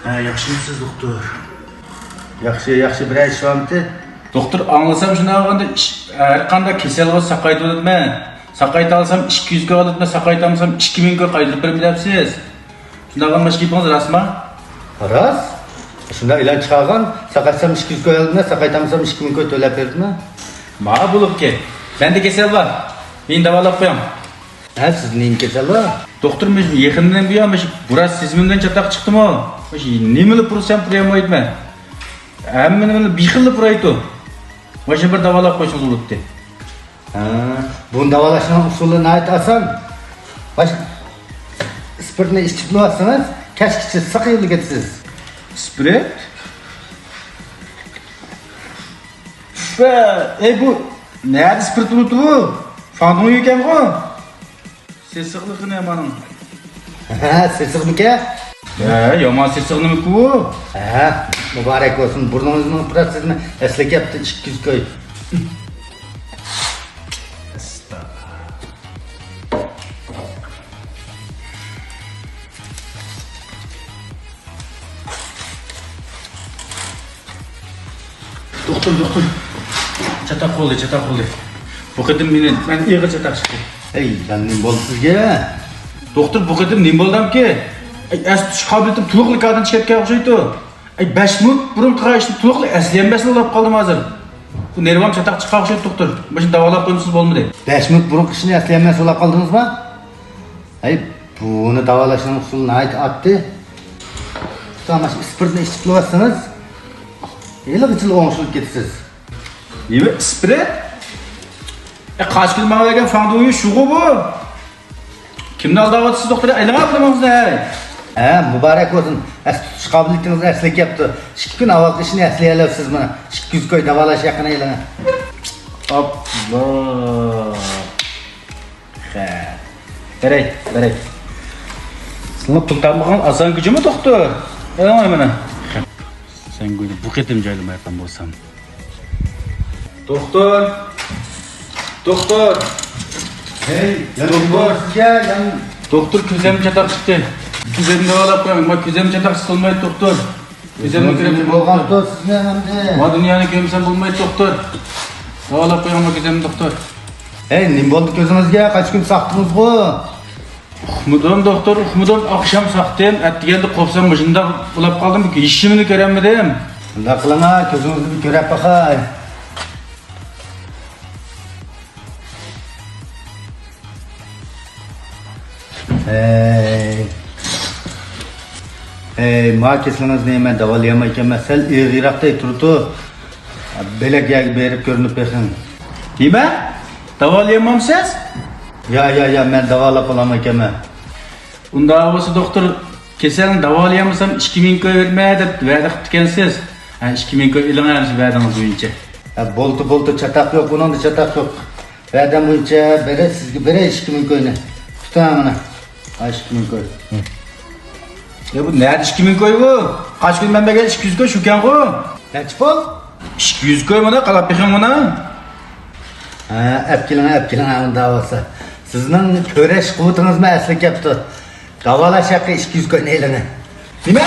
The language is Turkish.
Yaxshimisiz doktor? Yaxshi, bir ish bormi? Doktor, anlasam shuni olganda har qanday kasal bo'lsa saqaytib o'tman. Saqayta olsam 200 ga olibman, saqayta olsam 2000 ga qaytarib bermayapsiz. Shunday qilmash gapingiz rostmi? Rost. Shunda e'lon chiqargan, saqatsam 200 ga olibman, saqaytamsam 2000 ga to'lab berdimi? Ma bo'libki. Menda kasal bor. Men davolab qo'yaman. Sizning kasal bor? Doktor, men yaqindan buyon buras sizimdan chataq chiqdimi? Nimani pursam puramayman. Hammani bixilli puraydi. Mana bir davolab qo'ysangiz bo'libdi. Bu davolashning usulini aytasan. Baş spirtni ichib olsangiz, kashkichi saqayib ketasiz. Spirit? Bu nerede spirit buluttu bu? Fandomu yiyken bu? Sesliqlik ne yamanın? Sesliqlik yaman sesliqlik mi bu? Mübarek olsun. Burnunuzun prosesini eslik yaptı 200 koy. Doktor. Çatak oldu. Bu kadın ben iyi çatak çıktı. Ben nim oldu sizge? Doktor, bu kadın nim oldum ki? Tuş kabiliyetim tuluqli kadın çıkartken okşaydı. 5 minut burun tıkayıştım tuluqli eslenmesini olap kaldım hazır. Bu nervam çatak çıkan okşaydı doktor. Başını davalap koymuşsunuz olmadı. 5 minut burun kışını eslenmesi olap kaldınız mı? Bunu davalaşının usulunu attı. Tamam, spirtini içip olursanız Eyle gıçılı olmuşluk getirsiz. İyi mi? Spirit? Kaç gün bana vergen fandoyu şuğu bu. Kimden aldı avatsız doktora? Eline atlamanız ne? Mübarek olsun. Tutuş kabiliyetiniz eslik yaptı. 2 gün avak işini esleyelim siz bana. 200 koy davalaş yakına eline. Allah. Verey. Sınıf tutarmağın asan gücü mü doktor? Eline bana. Sen gördün, bu ketim caydım ayaktan bolsam. Doktor. Doktor, küzem çatak çıktı. Küzemi davalap koyayım. Bak küzem çataksız olmaydı doktor. Küzemi kırıp Bolgan toz sizin yanımda. Ma dünyanı gömsem bulmaydı doktor. Davalap koyayım bak küzemi doktor. Nim oldu gözünüzge? Kaç gün saktınız bu? Uxmudım doktor, akşam saktım. Ettigende kopsam başında bulap kaldım ki işimini göremedim. Bunda kılına gözünüzü bir görep bakay. Ma kesliniz neyme davalayamayken mesel iğiraktay turdu. Belek yağ berip görünüp bakın. Kime? Davalayamam siz? Ya ben davalap olamayken. Unda havası doktor, keselini davalayamazsam 2000 köy vermeye de verdik tükensiz. 2000 köy ilin ayarısı verdiniz boyunca. Boltu çatak yok, bunun da çatak yok. Verden boyunca bere 2000 köyüne. Tutamam ana. 2000 köy. Bu nerede 2000 köy bu? Kaç gün ben belki 200 köy şuken bu? Kaç bol? 200 köy bana, kalap bakın bana. Epkilin ağın davası. Sizin köreş kuvutunuz mu eslik yaptı? Davala şakı 200 köy neylene? Değil mi?